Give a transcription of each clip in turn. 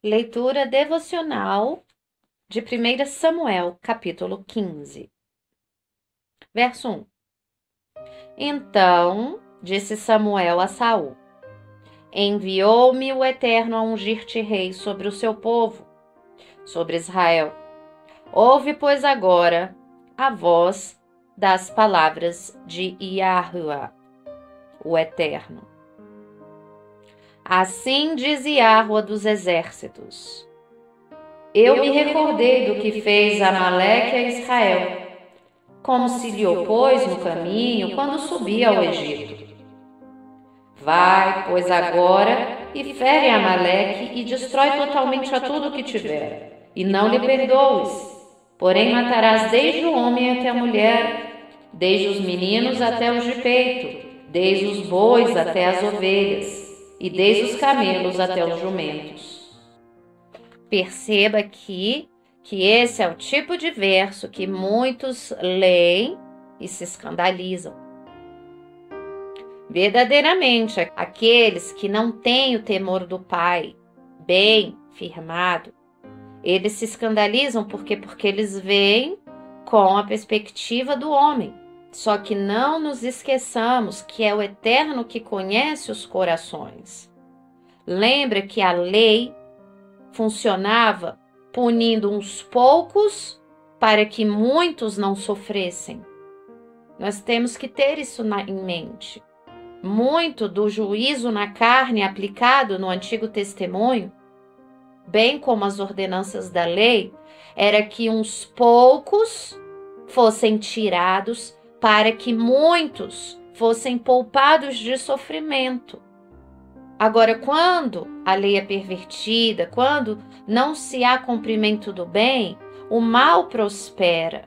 Leitura devocional de 1 Samuel, capítulo 15. Verso 1. Então disse Samuel a Saul: Enviou-me o Eterno a ungir-te rei sobre o seu povo, sobre Israel. Ouve, pois, agora a voz das palavras de Yahuá, o Eterno. Assim diz Yahuá dos exércitos: Eu me recordei do que fez Amaleque a Israel, como se lhe opôs no caminho quando subia ao Egito. Vai, pois, agora e fere Amaleque e destrói totalmente a tudo o que tiver, e não lhe perdoes. Porém matarás desde o homem até a mulher, desde os meninos até os de peito, desde os bois até as ovelhas, e desde os camelos até os jumentos. Perceba aqui que esse é o tipo de verso que muitos leem e se escandalizam. Verdadeiramente, aqueles que não têm o temor do Pai bem firmado, eles se escandalizam porque eles veem com a perspectiva do homem. Só que não nos esqueçamos que é o Eterno que conhece os corações. Lembra que a lei funcionava punindo uns poucos para que muitos não sofressem. Nós temos que ter isso em mente. Muito do juízo na carne aplicado no Antigo Testemunho, bem como as ordenanças da lei, era que uns poucos fossem tirados para que muitos fossem poupados de sofrimento. Agora, quando a lei é pervertida, quando não se há cumprimento do bem, o mal prospera.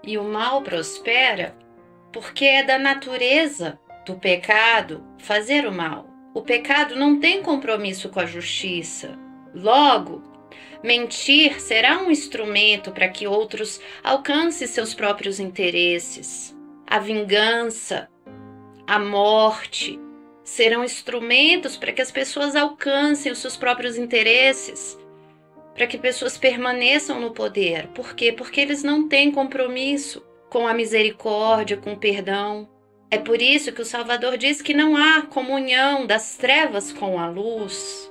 E o mal prospera porque é da natureza do pecado fazer o mal. O pecado não tem compromisso com a justiça. Logo, mentir será um instrumento para que outros alcancem seus próprios interesses. A vingança, a morte, serão instrumentos para que as pessoas alcancem os seus próprios interesses, para que pessoas permaneçam no poder. Por quê? Porque eles não têm compromisso com a misericórdia, com o perdão. É por isso que o Salvador diz que não há comunhão das trevas com a luz.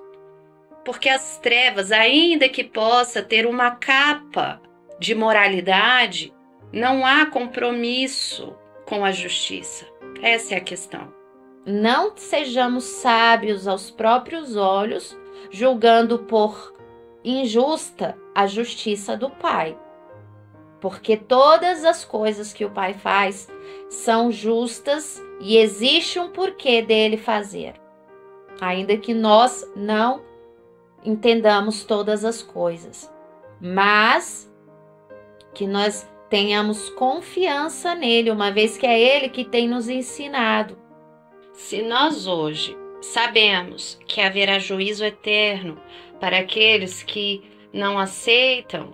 Porque as trevas, ainda que possa ter uma capa de moralidade, não há compromisso com a justiça. Essa é a questão. Não sejamos sábios aos próprios olhos, julgando por injusta a justiça do Pai. Porque todas as coisas que o Pai faz são justas e existe um porquê dele fazer. Ainda que nós não entendamos todas as coisas, mas que nós tenhamos confiança nele, uma vez que é ele que tem nos ensinado. Se nós hoje sabemos que haverá juízo eterno para aqueles que não aceitam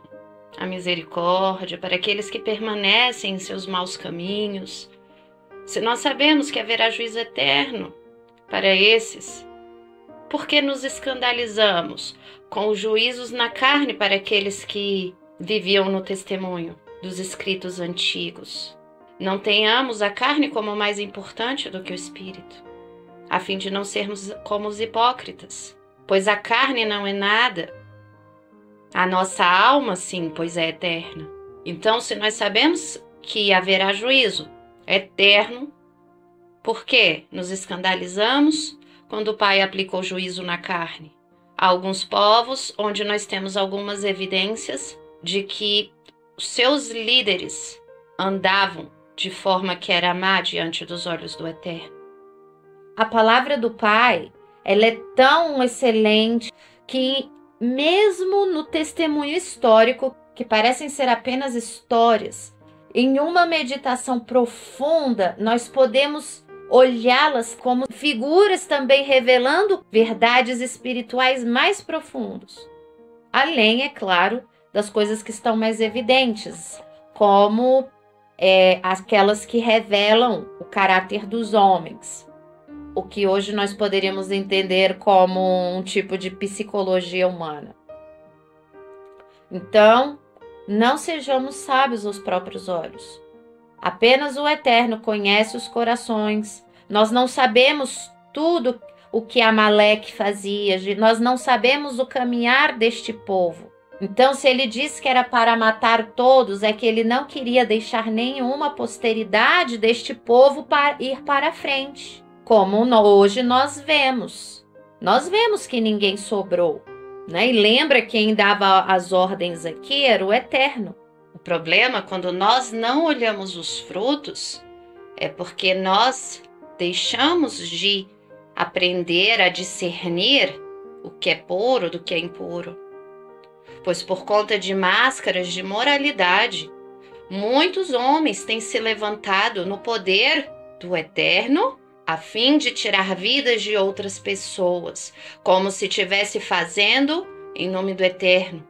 a misericórdia, para aqueles que permanecem em seus maus caminhos, se nós sabemos que haverá juízo eterno para esses, por que nos escandalizamos com os juízos na carne para aqueles que viviam no testemunho dos escritos antigos? Não tenhamos a carne como mais importante do que o espírito, a fim de não sermos como os hipócritas, pois a carne não é nada. A nossa alma, sim, pois é eterna. Então, se nós sabemos que haverá juízo eterno, por que nos escandalizamos quando o Pai aplicou juízo na carne? Há alguns povos onde nós temos algumas evidências de que os seus líderes andavam de forma que era má diante dos olhos do Eterno. A palavra do Pai, ela é tão excelente que mesmo no testemunho histórico, que parecem ser apenas histórias, em uma meditação profunda, nós podemos olhá-las como figuras também revelando verdades espirituais mais profundas. Além, é claro, das coisas que estão mais evidentes, como aquelas que revelam o caráter dos homens, o que hoje nós poderíamos entender como um tipo de psicologia humana. Então, não sejamos sábios aos próprios olhos. Apenas o Eterno conhece os corações. Nós não sabemos tudo o que Amaleque fazia, nós não sabemos o caminhar deste povo. Então, se ele disse que era para matar todos, é que ele não queria deixar nenhuma posteridade deste povo para ir para frente. Como hoje nós vemos. Nós vemos que ninguém sobrou, né? E lembra quem dava as ordens aqui era o Eterno. O problema, quando nós não olhamos os frutos, é porque nós deixamos de aprender a discernir o que é puro do que é impuro. Pois por conta de máscaras de moralidade, muitos homens têm se levantado no poder do Eterno a fim de tirar vidas de outras pessoas, como se estivesse fazendo em nome do Eterno.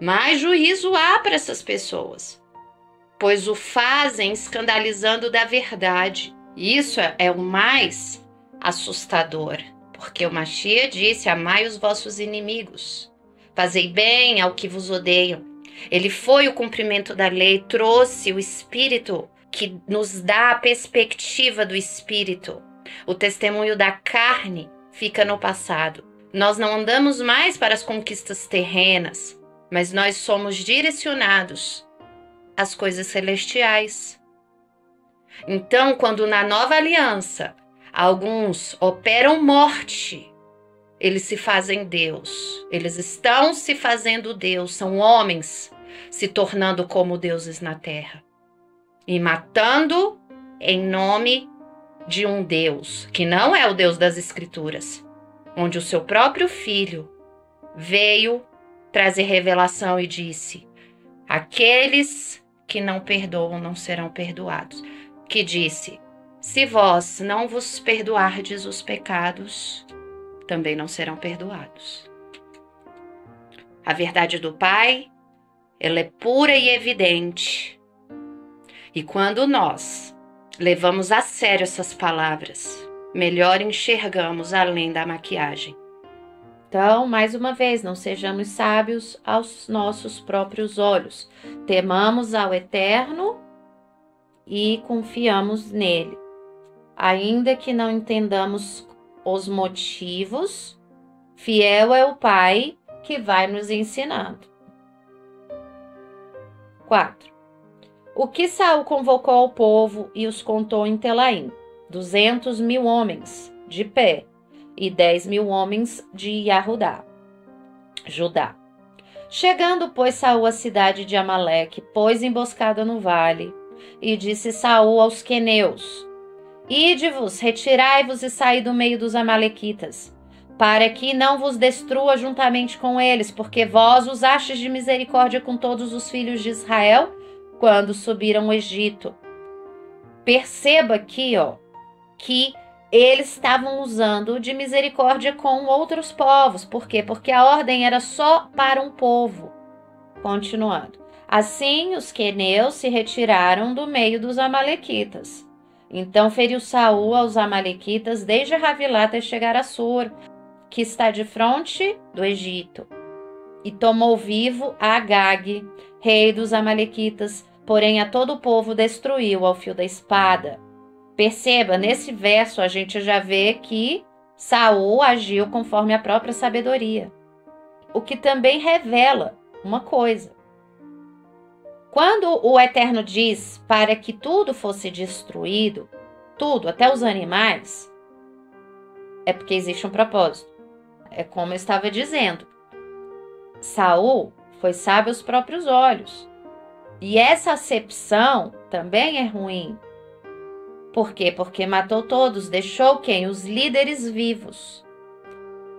Mas juízo há para essas pessoas, pois o fazem escandalizando da verdade. Isso é o mais assustador, porque o Mashiach disse: amai os vossos inimigos. Fazei bem ao que vos odeiam. Ele foi o cumprimento da lei, trouxe o Espírito que nos dá a perspectiva do Espírito. O testemunho da carne fica no passado. Nós não andamos mais para as conquistas terrenas, mas nós somos direcionados às coisas celestiais. Então, quando na nova aliança alguns operam morte, eles se fazem Deus. Eles estão se fazendo Deus. São homens se tornando como deuses na terra. E matando em nome de um Deus, que não é o Deus das Escrituras, onde o seu próprio Filho veio trazer revelação e disse: aqueles que não perdoam não serão perdoados. Que disse: se vós não vos perdoardes os pecados, também não serão perdoados. A verdade do Pai, ela é pura e evidente. E quando nós levamos a sério essas palavras, melhor enxergamos além da maquiagem. Então, mais uma vez, não sejamos sábios aos nossos próprios olhos. Temamos ao Eterno e confiamos nele. Ainda que não entendamos os motivos, fiel é o Pai que vai nos ensinando. 4. O que Saul convocou ao povo e os contou em Telaim? 200.000 homens de pé e 10.000 homens de Judá. Chegando, pois, Saul à cidade de Amaleque, pôs emboscada no vale, e disse Saul aos queneus: ide-vos, retirai-vos e saí do meio dos amalequitas, para que não vos destrua juntamente com eles, porque vós usastes de misericórdia com todos os filhos de Israel quando subiram o Egito. Perceba aqui, que eles estavam usando de misericórdia com outros povos. Por quê? Porque a ordem era só para um povo. Continuando. Assim, os queneus se retiraram do meio dos amalequitas. Então feriu Saul aos amalequitas desde Ravilá até chegar a Sur, que está de fronte do Egito. E tomou vivo a Agag, rei dos amalequitas, porém a todo o povo destruiu ao fio da espada. Perceba, nesse verso a gente já vê que Saul agiu conforme a própria sabedoria. O que também revela uma coisa. Quando o Eterno diz para que tudo fosse destruído, tudo, até os animais, é porque existe um propósito. É como eu estava dizendo. Saul foi sábio aos próprios olhos. E essa acepção também é ruim. Por quê? Porque matou todos, deixou quem? Os líderes vivos.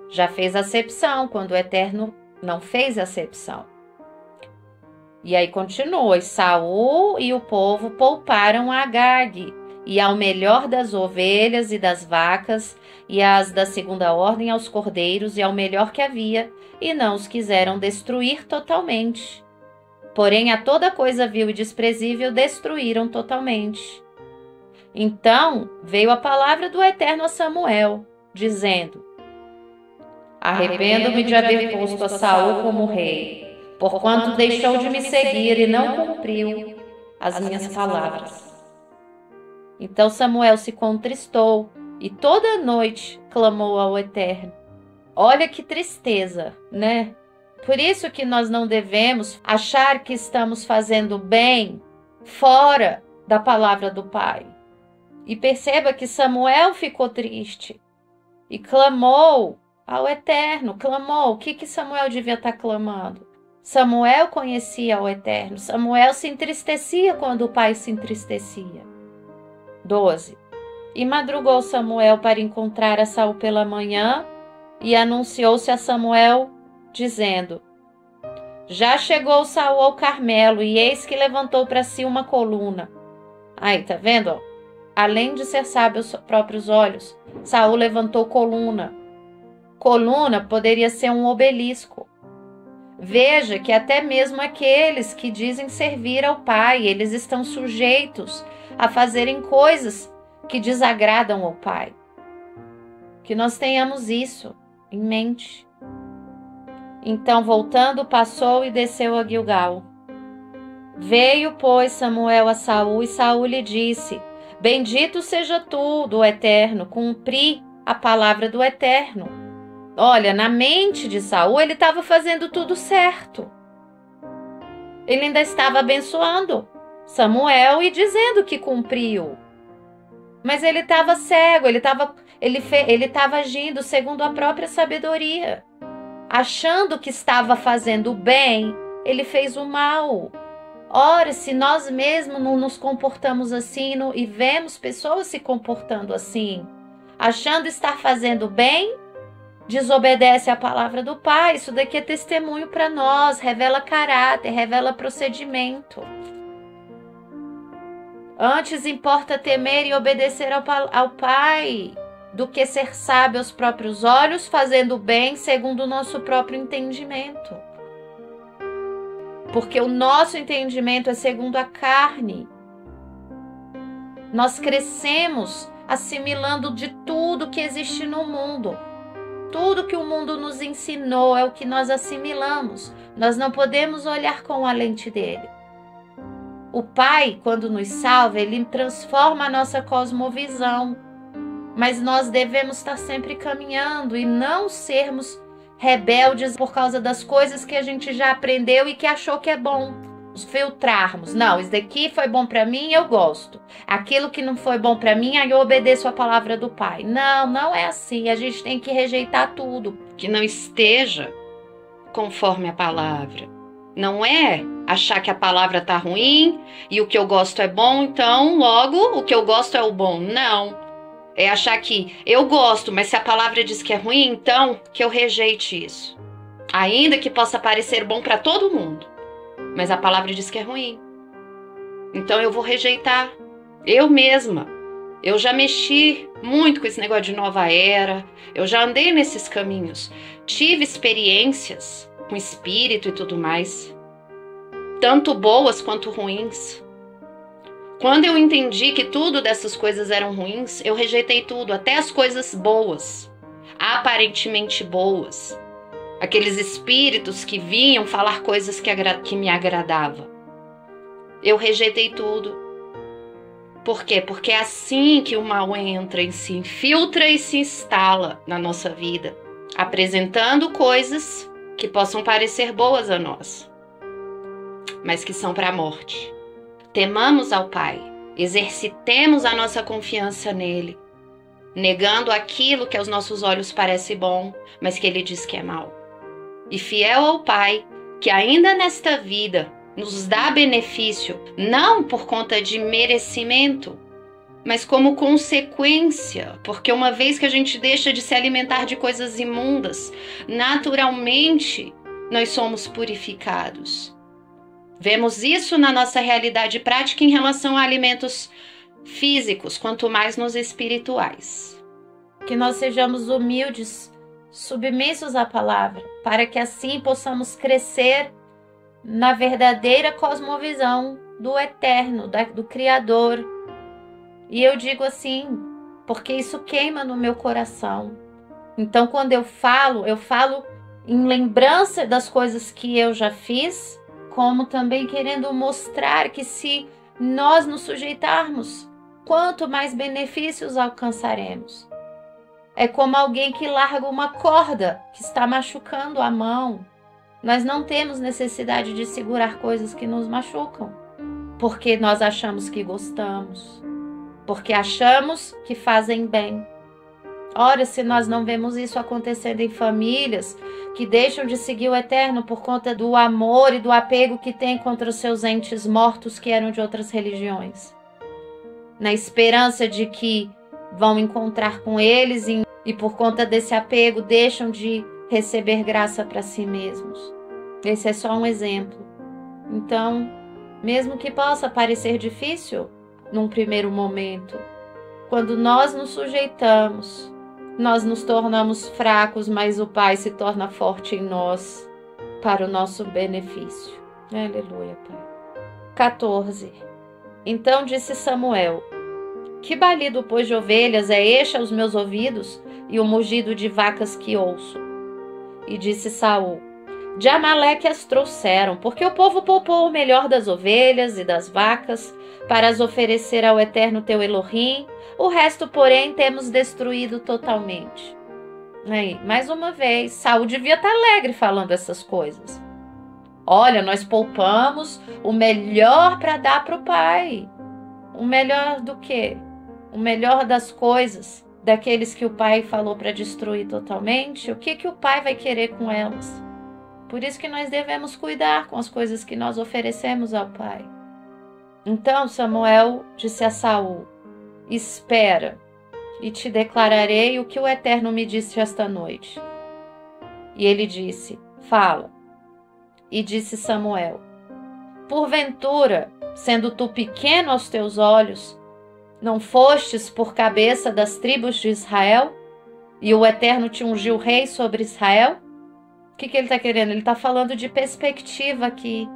Já fez acepção, quando o Eterno não fez acepção. E aí continua, e Saul e o povo pouparam a Agag, e ao melhor das ovelhas e das vacas, e as da segunda ordem aos cordeiros, e ao melhor que havia, e não os quiseram destruir totalmente. Porém, a toda coisa vil e desprezível destruíram totalmente. Então veio a palavra do Eterno a Samuel, dizendo: arrependo-me de haver posto a Saul como rei, porquanto deixou de me seguir e não cumpriu as minhas palavras. Então Samuel se contristou e toda noite clamou ao Eterno. Olha que tristeza, né? Por isso que nós não devemos achar que estamos fazendo bem fora da palavra do Pai. E perceba que Samuel ficou triste e clamou ao Eterno, clamou. O que Samuel devia estar clamando? Samuel conhecia o Eterno. Samuel se entristecia quando o pai se entristecia. 12. E madrugou Samuel para encontrar a Saul pela manhã e anunciou-se a Samuel, dizendo: já chegou Saul ao Carmelo e eis que levantou para si uma coluna. Aí, tá vendo? Além de ser sábio aos próprios olhos, Saul levantou coluna. Coluna poderia ser um obelisco. Veja que até mesmo aqueles que dizem servir ao Pai, eles estão sujeitos a fazerem coisas que desagradam ao Pai. Que nós tenhamos isso em mente. Então, voltando, passou e desceu a Gilgal. Veio, pois, Samuel a Saul, e Saul lhe disse: bendito seja tu, do Eterno, cumpri a palavra do Eterno. Olha, na mente de Saul, ele estava fazendo tudo certo. Ele ainda estava abençoando Samuel e dizendo que cumpriu. Mas ele estava cego, ele estava agindo segundo a própria sabedoria. Achando que estava fazendo o bem, ele fez o mal. Ora, se nós mesmos não nos comportamos assim e vemos pessoas se comportando assim, achando estar fazendo bem, desobedece à palavra do Pai. Isso daqui é testemunho para nós, revela caráter, revela procedimento. Antes importa temer e obedecer ao Pai do que ser sábio aos próprios olhos, fazendo o bem segundo o nosso próprio entendimento. Porque o nosso entendimento é segundo a carne. Nós crescemos assimilando de tudo que existe no mundo. Tudo que o mundo nos ensinou é o que nós assimilamos. Nós não podemos olhar com a lente dele. O Pai, quando nos salva, ele transforma a nossa cosmovisão. Mas nós devemos estar sempre caminhando e não sermos rebeldes por causa das coisas que a gente já aprendeu e que achou que é bom. Filtrarmos. Não, isso daqui foi bom para mim, eu gosto. Aquilo que não foi bom para mim, aí eu obedeço a palavra do Pai. Não, não é assim. A gente tem que rejeitar tudo que não esteja conforme a palavra. Não é achar que a palavra tá ruim e o que eu gosto é bom, então logo o que eu gosto é o bom. Não. É achar que eu gosto, mas se a palavra diz que é ruim, então que eu rejeite isso. Ainda que possa parecer bom para todo mundo, mas a palavra diz que é ruim. Então eu vou rejeitar. Eu mesma. Eu já mexi muito com esse negócio de nova era. Eu já andei nesses caminhos. Tive experiências com espírito e tudo mais. Tanto boas quanto ruins. Quando eu entendi que tudo dessas coisas eram ruins, eu rejeitei tudo, até as coisas boas, aparentemente boas. Aqueles espíritos que vinham falar coisas que me agradavam. Eu rejeitei tudo. Por quê? Porque é assim que o mal entra e se infiltra e se instala na nossa vida, apresentando coisas que possam parecer boas a nós, mas que são para a morte. Temamos ao Pai, exercitemos a nossa confiança nele, negando aquilo que aos nossos olhos parece bom, mas que ele diz que é mal. E fiel ao Pai, que ainda nesta vida nos dá benefício, não por conta de merecimento, mas como consequência, porque uma vez que a gente deixa de se alimentar de coisas imundas, naturalmente nós somos purificados. Vemos isso na nossa realidade prática em relação a alimentos físicos, quanto mais nos espirituais. Que nós sejamos humildes, submissos à palavra, para que assim possamos crescer na verdadeira cosmovisão do Eterno, do Criador. E eu digo assim, porque isso queima no meu coração. Então, quando eu falo em lembrança das coisas que eu já fiz, como também querendo mostrar que se nós nos sujeitarmos, quanto mais benefícios alcançaremos. É como alguém que larga uma corda que está machucando a mão. Nós não temos necessidade de segurar coisas que nos machucam, porque nós achamos que gostamos, porque achamos que fazem bem. Ora, se nós não vemos isso acontecendo em famílias que deixam de seguir o Eterno por conta do amor e do apego que têm contra os seus entes mortos que eram de outras religiões, na esperança de que vão encontrar com eles e por conta desse apego deixam de receber graça para si mesmos. Esse é só um exemplo. Então, mesmo que possa parecer difícil num primeiro momento, quando nós nos sujeitamos, nós nos tornamos fracos, mas o Pai se torna forte em nós para o nosso benefício. Aleluia, Pai. 14. Então disse Samuel: que balido, pois, de ovelhas é este aos meus ouvidos, e o mugido de vacas que ouço? E disse Saul: de Amaleque as trouxeram, porque o povo poupou o melhor das ovelhas e das vacas para as oferecer ao Eterno teu Elohim, o resto, porém, temos destruído totalmente. Aí, mais uma vez, Saul devia estar alegre falando essas coisas. Olha, nós poupamos o melhor para dar para o pai. O melhor do quê? O melhor das coisas, daqueles que o pai falou para destruir totalmente. O que o pai vai querer com elas? Por isso que nós devemos cuidar com as coisas que nós oferecemos ao pai. Então Samuel disse a Saul: espera, e te declararei o que o Eterno me disse esta noite. E ele disse: fala. E disse Samuel: porventura, sendo tu pequeno aos teus olhos, não fostes por cabeça das tribos de Israel? E o Eterno te ungiu rei sobre Israel? O que ele está querendo? Ele está falando de perspectiva aqui.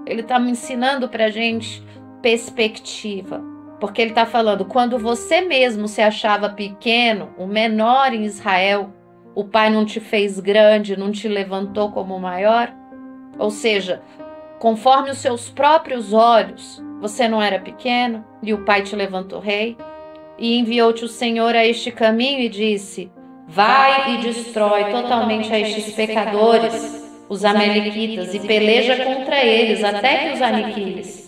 Ele está me ensinando para a gente perspectiva. Porque ele está falando, quando você mesmo se achava pequeno, o menor em Israel, o pai não te fez grande, não te levantou como maior? Ou seja, conforme os seus próprios olhos, você não era pequeno e o pai te levantou rei? E enviou-te o Senhor a este caminho e disse: vai e destrói totalmente a estes pecadores, os amalequitas, e peleja contra eles até que os aniquiles.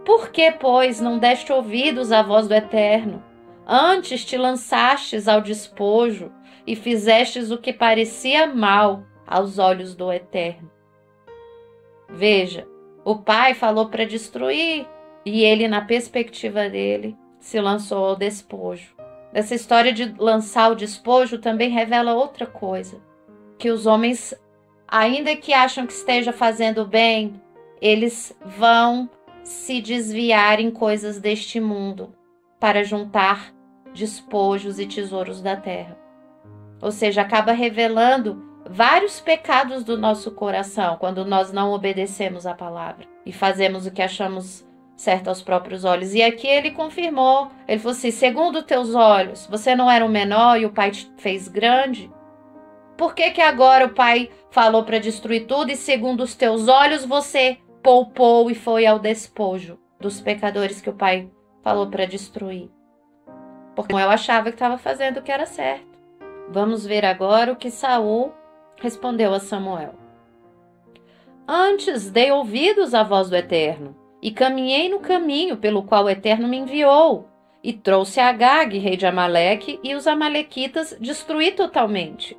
Por que, pois, não deste ouvidos à voz do Eterno? Antes te lançastes ao despojo e fizestes o que parecia mal aos olhos do Eterno. Veja, o pai falou para destruir e ele, na perspectiva dele, se lançou ao despojo. Essa história de lançar o despojo também revela outra coisa, que os homens, ainda que acham que esteja fazendo bem, eles vão se desviar em coisas deste mundo para juntar despojos e tesouros da terra. Ou seja, acaba revelando vários pecados do nosso coração quando nós não obedecemos a palavra e fazemos o que achamos certo aos próprios olhos. E aqui ele confirmou, ele falou assim: segundo teus olhos, você não era o menor e o pai te fez grande? Por que agora o pai falou para destruir tudo e segundo os teus olhos você poupou e foi ao despojo dos pecadores que o pai falou para destruir? Porque eu achava que estava fazendo o que era certo. Vamos ver agora o que Saul respondeu a Samuel. Antes dei ouvidos à voz do Eterno e caminhei no caminho pelo qual o Eterno me enviou e trouxe a Agag, rei de Amaleque, e os amalequitas destruí totalmente.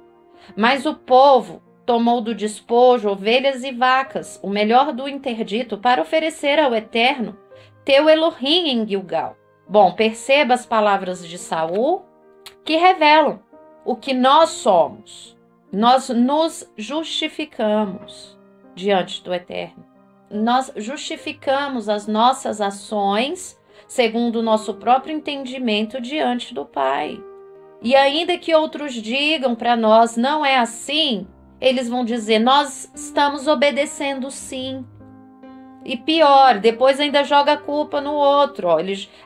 Mas o povo tomou do despojo ovelhas e vacas, o melhor do interdito, para oferecer ao Eterno teu Elohim em Gilgal. Bom, perceba as palavras de Saul que revelam o que nós somos. Nós nos justificamos diante do Eterno. Nós justificamos as nossas ações segundo o nosso próprio entendimento diante do Pai. E ainda que outros digam para nós, não é assim, eles vão dizer, nós estamos obedecendo sim. E pior, depois ainda joga a culpa no outro. Ó.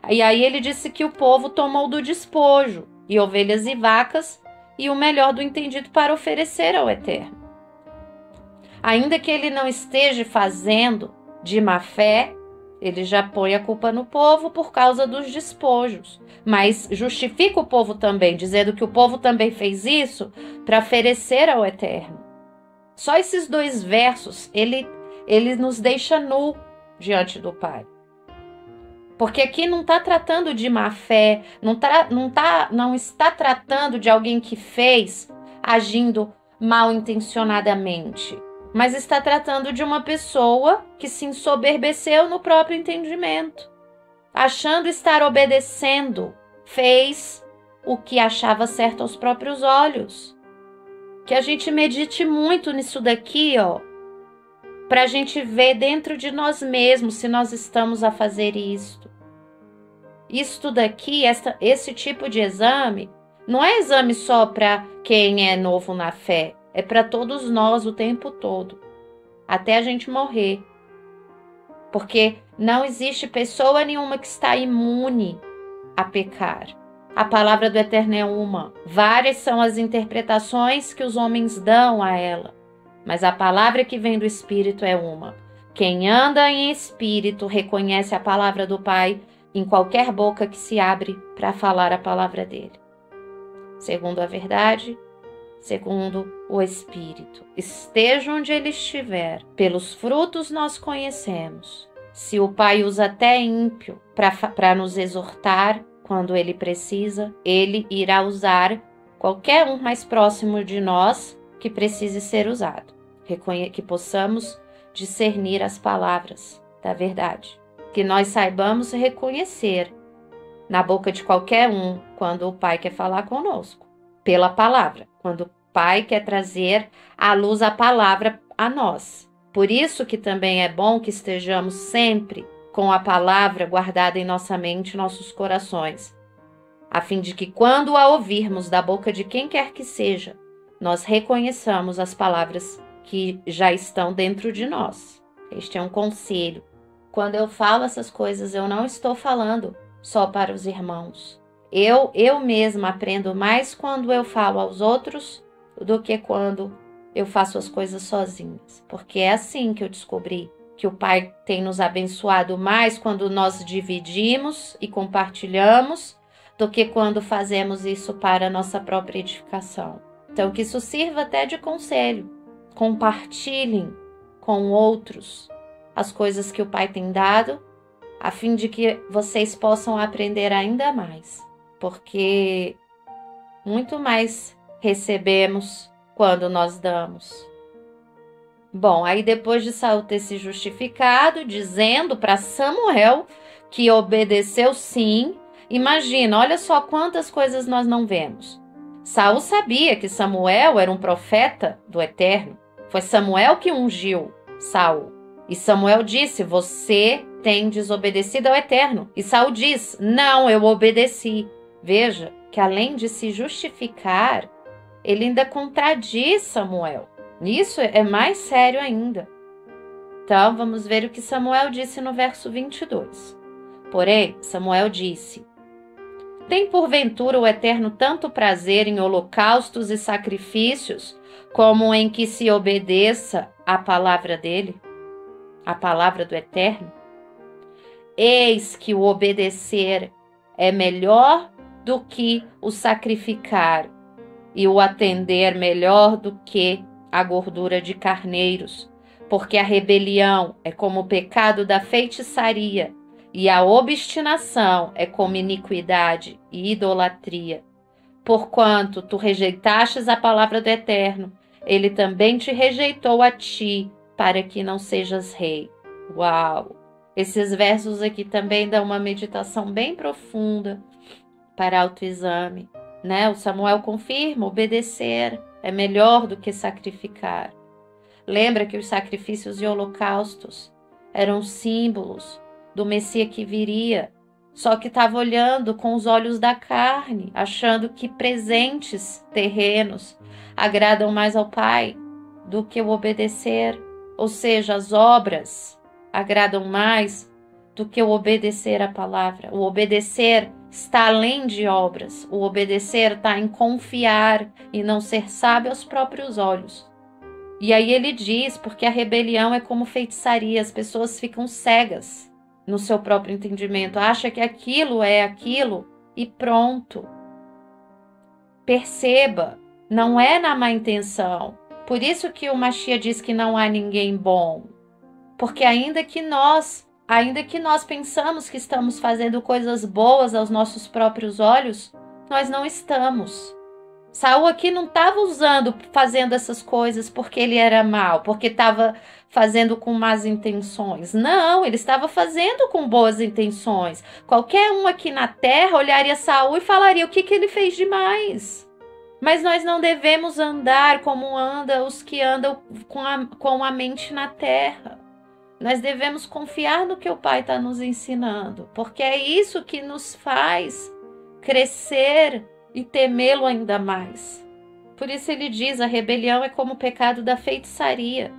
E aí ele disse que o povo tomou do despojo, e ovelhas e vacas, e o melhor do entendido para oferecer ao Eterno. Ainda que ele não esteja fazendo de má fé, ele já põe a culpa no povo por causa dos despojos. Mas justifica o povo também, dizendo que o povo também fez isso para oferecer ao Eterno. Só esses 2 versos, ele nos deixa nu diante do Pai. Porque aqui não está tratando de má fé, não está tratando de alguém que fez agindo mal intencionadamente, mas está tratando de uma pessoa que se ensoberbeceu no próprio entendimento, achando estar obedecendo, fez o que achava certo aos próprios olhos. Que a gente medite muito nisso daqui, para a gente ver dentro de nós mesmos se nós estamos a fazer isto. Isto daqui, esse tipo de exame, não é exame só para quem é novo na fé, é para todos nós o tempo todo, até a gente morrer. Porque não existe pessoa nenhuma que está imune a pecar. A palavra do Eterno é uma. Várias são as interpretações que os homens dão a ela, mas a palavra que vem do Espírito é uma. Quem anda em Espírito reconhece a palavra do Pai em qualquer boca que se abre para falar a palavra dele. Segundo a verdade, segundo o Espírito. Esteja onde ele estiver, pelos frutos nós conhecemos. Se o Pai usa até ímpio para nos exortar quando ele precisa, ele irá usar qualquer um mais próximo de nós que precise ser usado. Que possamos discernir as palavras da verdade. Que nós saibamos reconhecer na boca de qualquer um quando o Pai quer falar conosco, pela palavra, quando o Pai quer trazer à luz a palavra a nós. Por isso que também é bom que estejamos sempre com a palavra guardada em nossa mente e nossos corações, a fim de que quando a ouvirmos da boca de quem quer que seja, nós reconheçamos as palavras que já estão dentro de nós. Este é um conselho. Quando eu falo essas coisas, eu não estou falando só para os irmãos. Eu mesma aprendo mais quando eu falo aos outros do que quando eu faço as coisas sozinhas. Porque é assim que eu descobri que o Pai tem nos abençoado mais quando nós dividimos e compartilhamos do que quando fazemos isso para a nossa própria edificação. Então, que isso sirva até de conselho. Compartilhem com outros as coisas que o Pai tem dado, a fim de que vocês possam aprender ainda mais, porque muito mais recebemos quando nós damos. Bom, aí depois de Saul ter se justificado, dizendo para Samuel que obedeceu sim, imagina, olha só quantas coisas nós não vemos. Saul sabia que Samuel era um profeta do Eterno, foi Samuel que ungiu Saul. E Samuel disse, você tem desobedecido ao Eterno. E Saul diz, não, eu obedeci. Veja que além de se justificar, ele ainda contradiz Samuel. Isso é mais sério ainda. Então, vamos ver o que Samuel disse no verso 22. Porém, Samuel disse, tem porventura o Eterno tanto prazer em holocaustos e sacrifícios, como em que se obedeça à palavra dele? A palavra do Eterno? Eis que o obedecer é melhor do que o sacrificar, e o atender melhor do que a gordura de carneiros, porque a rebelião é como o pecado da feitiçaria, e a obstinação é como iniquidade e idolatria. Porquanto tu rejeitastes a palavra do Eterno, ele também te rejeitou a ti, para que não sejas rei. Uau! Esses versos aqui também dão uma meditação bem profunda para autoexame, né? O Samuel confirma, obedecer é melhor do que sacrificar. Lembra que os sacrifícios e holocaustos eram símbolos do Messias que viria, só que estava olhando com os olhos da carne, achando que presentes terrenos agradam mais ao Pai do que o obedecer. Ou seja, as obras agradam mais do que o obedecer à palavra. O obedecer está além de obras. O obedecer está em confiar e não ser sábio aos próprios olhos. E aí ele diz, porque a rebelião é como feitiçaria, as pessoas ficam cegas no seu próprio entendimento, acha que aquilo é aquilo e pronto. Perceba, não é na má intenção. Por isso que o Mashiach diz que não há ninguém bom. Porque ainda que nós pensamos que estamos fazendo coisas boas aos nossos próprios olhos, nós não estamos. Saul aqui não estava fazendo essas coisas porque ele era mau, porque estava fazendo com más intenções. Não, ele estava fazendo com boas intenções. Qualquer um aqui na terra olharia Saul e falaria o que ele fez demais. Mas nós não devemos andar como andam os que andam com a mente na terra. Nós devemos confiar no que o Pai está nos ensinando, porque é isso que nos faz crescer e temê-lo ainda mais. Por isso ele diz, a rebelião é como o pecado da feitiçaria,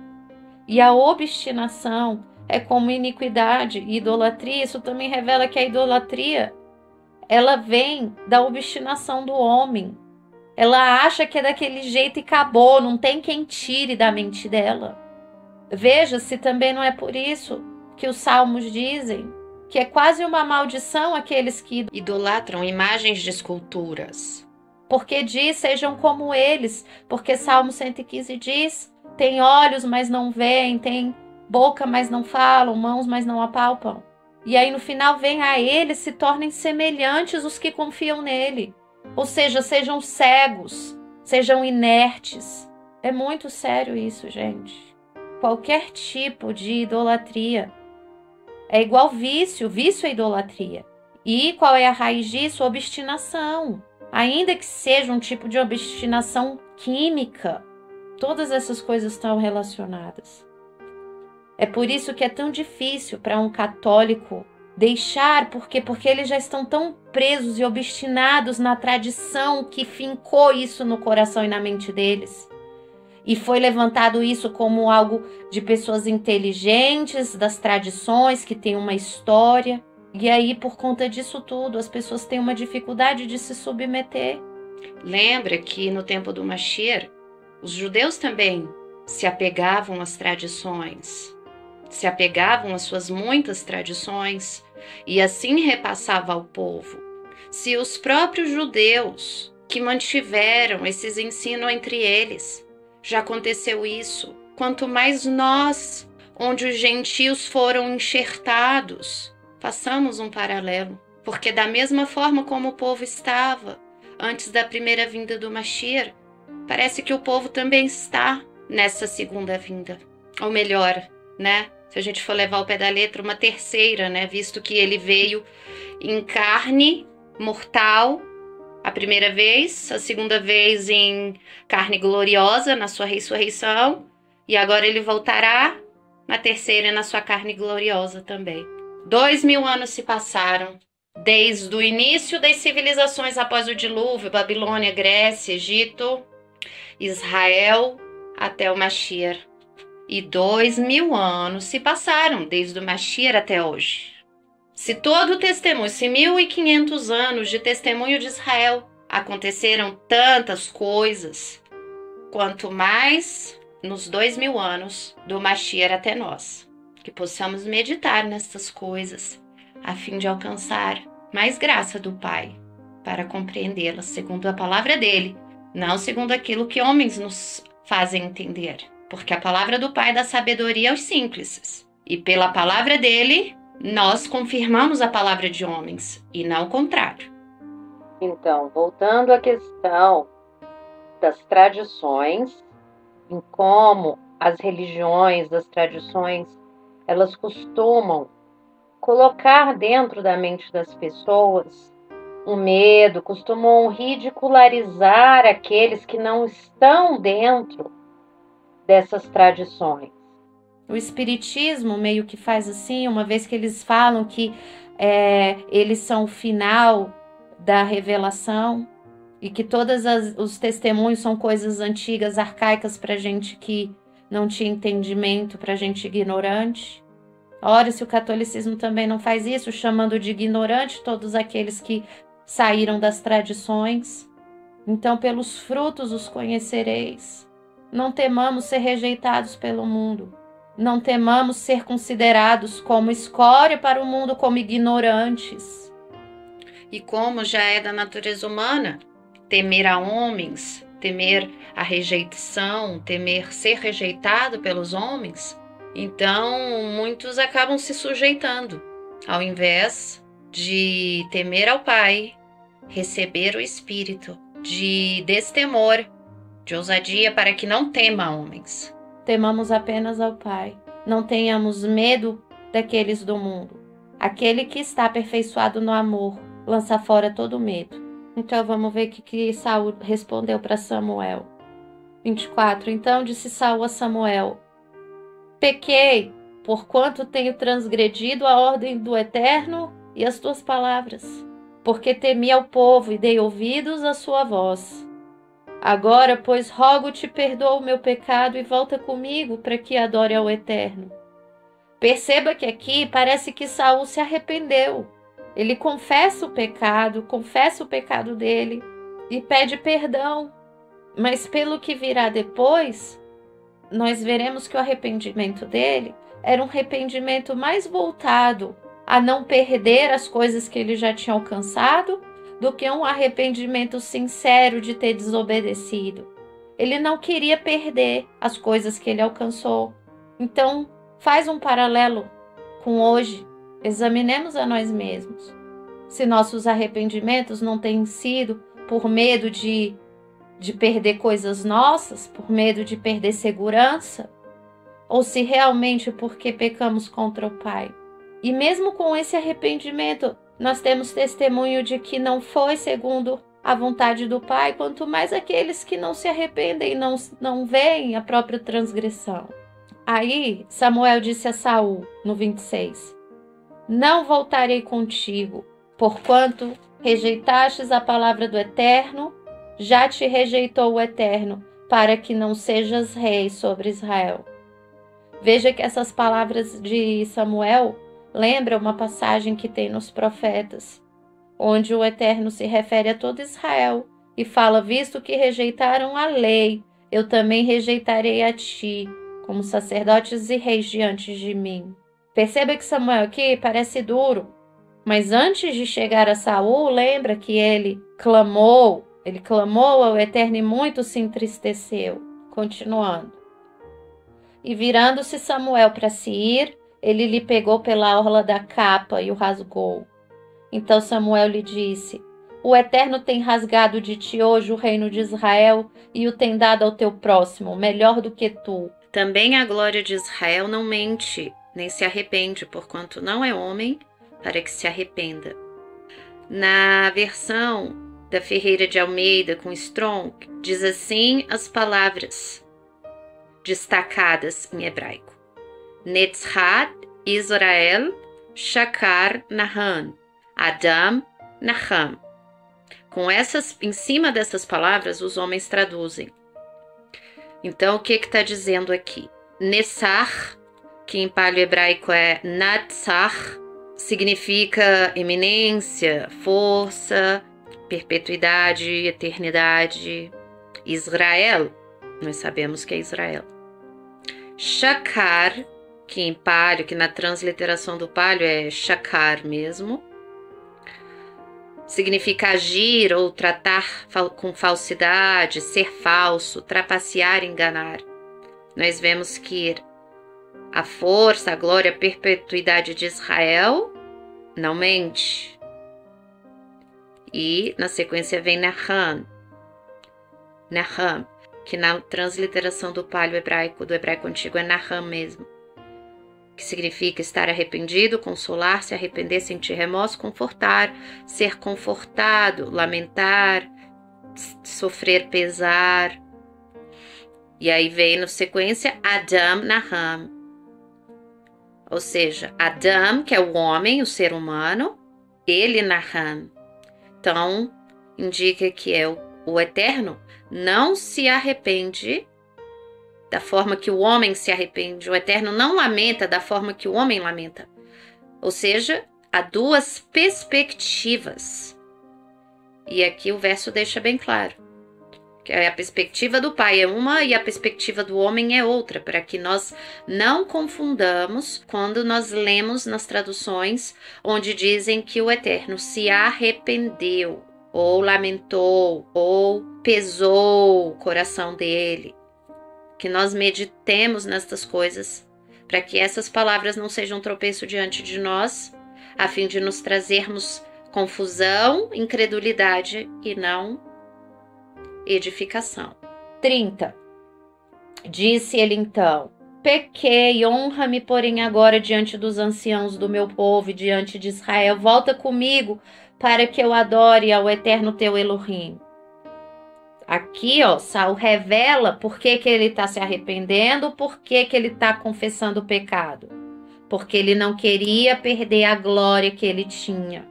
e a obstinação é como iniquidade e idolatria. Isso também revela que a idolatria, ela vem da obstinação do homem. Ela acha que é daquele jeito e acabou, não tem quem tire da mente dela. Veja se também não é por isso que os salmos dizem que é quase uma maldição aqueles que idolatram imagens de esculturas. Porque diz, sejam como eles, porque Salmo 115 diz, tem olhos, mas não veem, tem boca, mas não falam, mãos, mas não apalpam. E aí no final vem a ele, se tornem semelhantes os que confiam nele. Ou seja, sejam cegos, sejam inertes. É muito sério isso, gente. Qualquer tipo de idolatria é igual vício. Vício é idolatria. E qual é a raiz disso? Obstinação. Ainda que seja um tipo de obstinação química, todas essas coisas estão relacionadas. É por isso que é tão difícil para um católico deixar, porque eles já estão tão presos e obstinados na tradição que fincou isso no coração e na mente deles. E foi levantado isso como algo de pessoas inteligentes, das tradições, que tem uma história. E aí, por conta disso tudo, as pessoas têm uma dificuldade de se submeter. Lembra que no tempo do Mashiach, os judeus também se apegavam às tradições, se apegavam às suas muitas tradições e assim repassava ao povo. Se os próprios judeus que mantiveram esses ensinos entre eles, já aconteceu isso, quanto mais nós, onde os gentios foram enxertados, façamos um paralelo, porque da mesma forma como o povo estava antes da primeira vinda do Mashiach, parece que o povo também está nessa segunda vinda. Ou melhor, né? Se a gente for levar ao pé da letra, uma terceira, né? Visto que ele veio em carne mortal a primeira vez, a segunda vez em carne gloriosa na sua ressurreição, e agora ele voltará na terceira na sua carne gloriosa também. 2000 anos se passaram, desde o início das civilizações após o dilúvio, Babilônia, Grécia, Egito, Israel, até o Mashiach. E 2000 anos se passaram, desde o Mashiach até hoje. Se todo o testemunho, se 1500 anos de testemunho de Israel aconteceram tantas coisas, quanto mais nos 2000 anos do Mashiach até nós, que possamos meditar nessas coisas, a fim de alcançar mais graça do Pai, para compreendê-las segundo a palavra dele, não segundo aquilo que homens nos fazem entender, porque a palavra do Pai dá sabedoria aos simples, e pela palavra dele nós confirmamos a palavra de homens, e não o contrário. Então, voltando à questão das tradições, em como as religiões, as tradições, elas costumam colocar dentro da mente das pessoas um medo, costumam ridicularizar aqueles que não estão dentro dessas tradições. O espiritismo meio que faz assim, uma vez que eles falam que eles são o final da revelação e que todos os testemunhos são coisas antigas, arcaicas para gente que não tinha entendimento, para gente ignorante. Ora, se o catolicismo também não faz isso, chamando de ignorante todos aqueles que saíram das tradições. Então, pelos frutos os conhecereis. Não temamos ser rejeitados pelo mundo. Não temamos ser considerados como escória para o mundo, como ignorantes. E como já é da natureza humana, temer a homens, temer a rejeição, temer ser rejeitado pelos homens, então muitos acabam se sujeitando, ao invés de temer ao Pai, receber o Espírito de destemor, de ousadia, para que não tema homens. Temamos apenas ao Pai. Não tenhamos medo daqueles do mundo. Aquele que está aperfeiçoado no amor lança fora todo medo. Então vamos ver o que Saul respondeu para Samuel. 24. Então disse Saul a Samuel: pequei, porquanto tenho transgredido a ordem do Eterno e as tuas palavras, porque temi ao povo e dei ouvidos à sua voz. Agora, pois, rogo-te, perdoa o meu pecado e volta comigo para que adore ao Eterno. Perceba que aqui parece que Saul se arrependeu. Ele confessa o pecado dele e pede perdão. Mas pelo que virá depois, nós veremos que o arrependimento dele era um arrependimento mais voltado a não perder as coisas que ele já tinha alcançado, do que um arrependimento sincero de ter desobedecido. Ele não queria perder as coisas que ele alcançou. Então, faz um paralelo com hoje. Examinemos a nós mesmos. Se nossos arrependimentos não têm sido por medo de perder coisas nossas, por medo de perder segurança, ou se realmente porque pecamos contra o Pai. E mesmo com esse arrependimento, nós temos testemunho de que não foi segundo a vontade do Pai, quanto mais aqueles que não se arrependem e não veem a própria transgressão. Aí Samuel disse a Saul, no 26, não voltarei contigo, porquanto rejeitastes a palavra do Eterno, já te rejeitou o Eterno, para que não sejas rei sobre Israel. Veja que essas palavras de Samuel lembra uma passagem que tem nos profetas, onde o Eterno se refere a todo Israel e fala: visto que rejeitaram a lei, eu também rejeitarei a ti, como sacerdotes e reis diante de mim. Perceba que Samuel aqui parece duro, mas antes de chegar a Saul, lembra que ele clamou ao Eterno e muito se entristeceu. Continuando. E virando-se Samuel para se ir, ele lhe pegou pela orla da capa e o rasgou. Então Samuel lhe disse: o Eterno tem rasgado de ti hoje o reino de Israel e o tem dado ao teu próximo, melhor do que tu. Também a glória de Israel não mente, nem se arrepende, porquanto não é homem para que se arrependa. Na versão da Ferreira de Almeida com Strong, diz assim as palavras destacadas em hebraico: Netzhat Israel Shakar Nahan Adam Naham. Em cima dessas palavras, os homens traduzem. Então, o que está dizendo aqui? Nessar, que em paleo hebraico é Natsar, significa eminência, força, perpetuidade, eternidade. Israel, nós sabemos que é Israel. Shakar, que em paleo, que na transliteração do paleo é Shakar mesmo, significa agir ou tratar com falsidade, ser falso, trapacear, enganar. Nós vemos que a força, a glória, a perpetuidade de Israel não mente. E na sequência vem Naham, que na transliteração do paleo hebraico, do hebraico antigo, é Naham mesmo, que significa estar arrependido, consolar, se arrepender, sentir remorso, confortar, ser confortado, lamentar, sofrer pesar. E aí vem na sequência Adam Naham, ou seja, Adam, que é o homem, o ser humano, ele Naham. Então, indica que é o Eterno não se arrepende da forma que o homem se arrepende. O Eterno não lamenta da forma que o homem lamenta. Ou seja, há duas perspectivas. E aqui o verso deixa bem claro que a perspectiva do pai é uma e a perspectiva do homem é outra, para que nós não confundamos quando nós lemos nas traduções onde dizem que o Eterno se arrependeu, ou lamentou, ou pesou o coração dele. Que nós meditemos nestas coisas, para que essas palavras não sejam tropeço diante de nós, a fim de nos trazermos confusão, incredulidade e não edificação. 30. Disse ele então: pequei, honra-me, porém, agora diante dos anciãos do meu povo e diante de Israel. Volta comigo para que eu adore ao eterno teu Elohim. Aqui, Saul revela por que ele está se arrependendo, por que ele está confessando o pecado. Porque ele não queria perder a glória que ele tinha.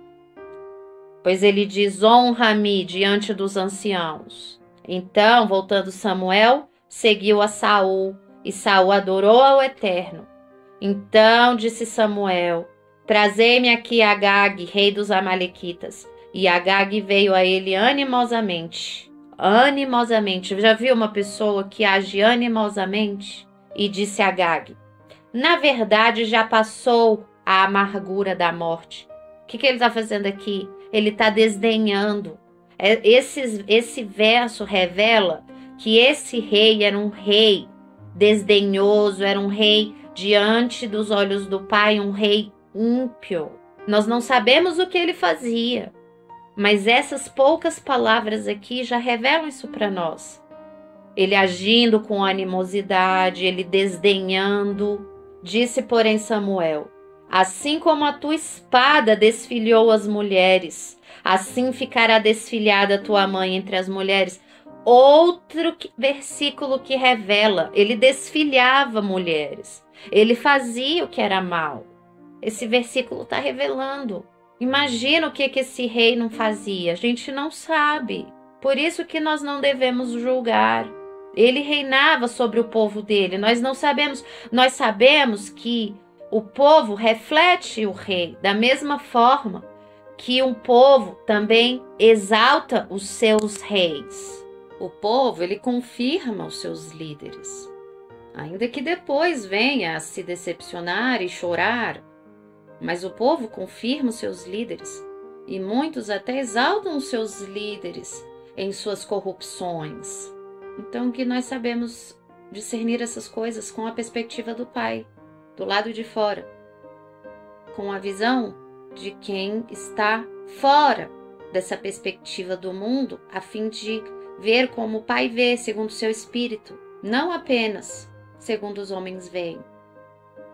Pois ele diz: honra-me diante dos anciãos. Então, voltando Samuel, seguiu a Saul, e Saul adorou ao Eterno. Então disse Samuel: trazei-me aqui Agag, rei dos Amalequitas. E Agag veio a ele animosamente. Animosamente. Já viu uma pessoa que age animosamente? E disse a Agag: na verdade, já passou a amargura da morte. O que ele está fazendo aqui? Ele está desdenhando. Esse verso revela que esse rei era um rei desdenhoso, era um rei diante dos olhos do pai, um rei ímpio. Nós não sabemos o que ele fazia, mas essas poucas palavras aqui já revelam isso para nós. Ele agindo com animosidade, ele desdenhando. Disse, porém, Samuel: assim como a tua espada desfilhou as mulheres, assim ficará desfilhada a tua mãe entre as mulheres. Outro versículo que revela, ele desfilhava mulheres. Ele fazia o que era mal. Esse versículo está revelando. Imagina o que esse rei não fazia. A gente não sabe. Por isso que nós não devemos julgar. Ele reinava sobre o povo dele. Nós não sabemos. Nós sabemos que o povo reflete o rei da mesma forma que um povo também exalta os seus reis. O povo, ele confirma os seus líderes, ainda que depois venha a se decepcionar e chorar, mas o povo confirma os seus líderes, e muitos até exaltam os seus líderes em suas corrupções. Então que nós sabemos discernir essas coisas com a perspectiva do Pai, do lado de fora, com a visão de quem está fora dessa perspectiva do mundo, a fim de ver como o Pai vê, segundo o seu espírito, não apenas segundo os homens veem.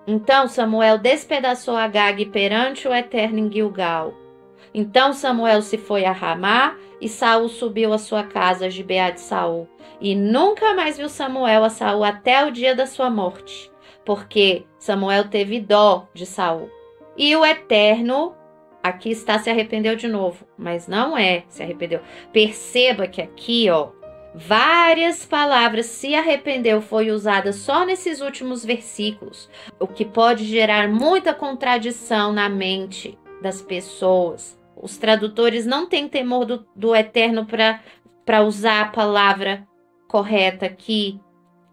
Então Samuel despedaçou Agag perante o Eterno em Gilgal. Então Samuel se foi a Ramá, e Saul subiu à sua casa, Gibeá de Saul. E nunca mais viu Samuel a Saul até o dia da sua morte, porque Samuel teve dó de Saul. E o Eterno, aqui está, se arrependeu de novo, mas não se arrependeu. Perceba que aqui, várias palavras se arrependeu foi usada só nesses últimos versículos, o que pode gerar muita contradição na mente das pessoas. Os tradutores não têm temor do Eterno para usar a palavra correta aqui,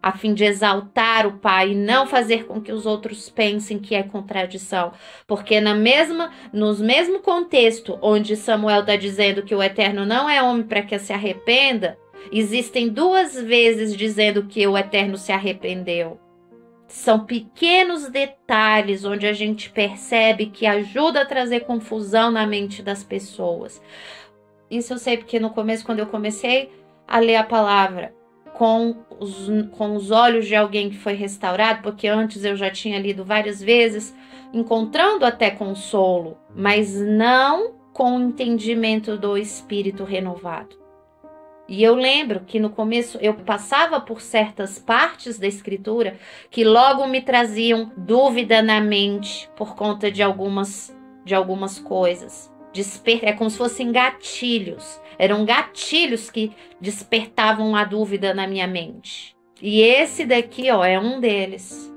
a fim de exaltar o Pai e não fazer com que os outros pensem que é contradição. Porque no mesmo contexto onde Samuel está dizendo que o Eterno não é homem para que se arrependa, existem duas vezes dizendo que o Eterno se arrependeu. São pequenos detalhes onde a gente percebe que ajuda a trazer confusão na mente das pessoas. Isso eu sei porque no começo, quando eu comecei a ler a palavra com os olhos de alguém que foi restaurado, porque antes eu já tinha lido várias vezes, encontrando até consolo, mas não com o entendimento do Espírito renovado. E eu lembro que no começo eu passava por certas partes da Escritura que logo me traziam dúvida na mente por conta de algumas coisas. É como se fossem gatilhos. Eram gatilhos que despertavam a dúvida na minha mente. E esse daqui, é um deles.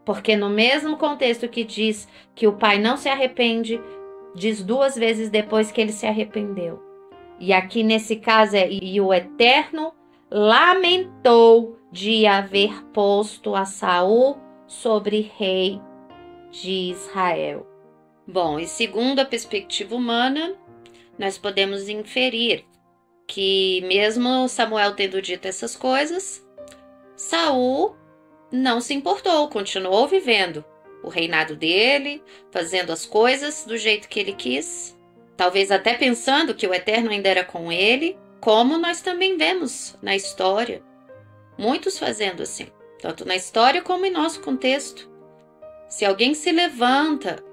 Porque no mesmo contexto que diz que o pai não se arrepende, diz duas vezes depois que ele se arrependeu. E aqui nesse caso e o Eterno lamentou de haver posto a Saul sobre rei de Israel. Bom, e segundo a perspectiva humana, nós podemos inferir que mesmo Samuel tendo dito essas coisas, Saul não se importou, continuou vivendo o reinado dele, fazendo as coisas do jeito que ele quis, talvez até pensando que o Eterno ainda era com ele, como nós também vemos na história, muitos fazendo assim, tanto na história como em nosso contexto. Se alguém se levanta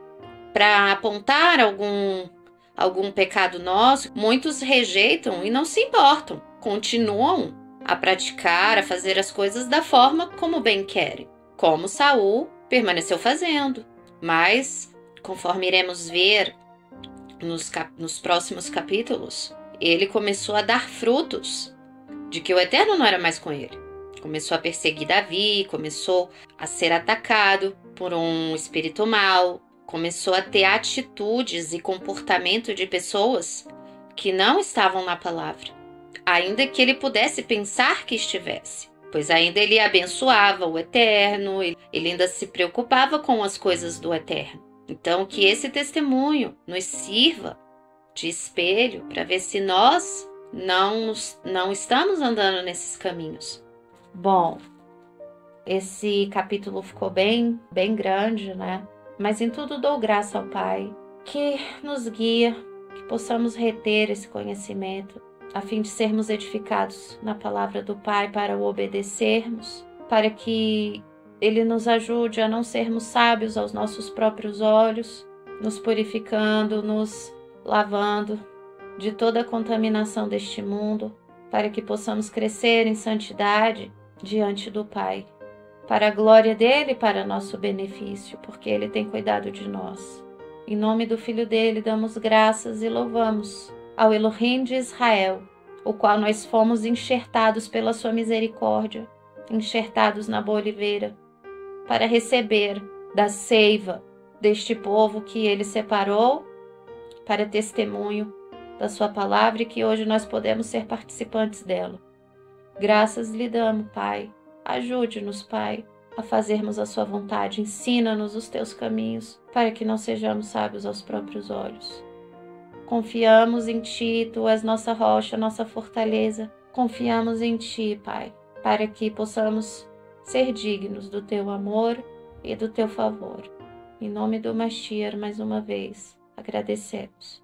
para apontar algum pecado nosso, muitos rejeitam e não se importam, continuam a praticar, a fazer as coisas da forma como bem querem, como Saul permaneceu fazendo. Mas, conforme iremos ver nos próximos capítulos, ele começou a dar frutos de que o Eterno não era mais com ele. Começou a perseguir Davi, começou a ser atacado por um espírito mau, começou a ter atitudes e comportamento de pessoas que não estavam na palavra, ainda que ele pudesse pensar que estivesse, pois ainda ele abençoava o Eterno, ele ainda se preocupava com as coisas do Eterno. Então, que esse testemunho nos sirva de espelho para ver se nós não estamos andando nesses caminhos. Bom, esse capítulo ficou bem grande, né? Mas em tudo dou graça ao Pai, que nos guia, que possamos reter esse conhecimento, a fim de sermos edificados na palavra do Pai para o obedecermos, para que Ele nos ajude a não sermos sábios aos nossos próprios olhos, nos purificando, nos lavando de toda a contaminação deste mundo, para que possamos crescer em santidade diante do Pai, para a glória dele e para nosso benefício, porque ele tem cuidado de nós. Em nome do Filho dele, damos graças e louvamos ao Elohim de Israel, o qual nós fomos enxertados pela sua misericórdia, enxertados na boa oliveira, para receber da seiva deste povo que ele separou para testemunho da sua palavra e que hoje nós podemos ser participantes dela. Graças lhe damos, Pai. Ajude-nos, Pai, a fazermos a sua vontade. Ensina-nos os teus caminhos, para que não sejamos sábios aos próprios olhos. Confiamos em Ti, Tu és nossa rocha, nossa fortaleza. Confiamos em Ti, Pai, para que possamos ser dignos do Teu amor e do Teu favor. Em nome do Mashiach, mais uma vez, agradecemos.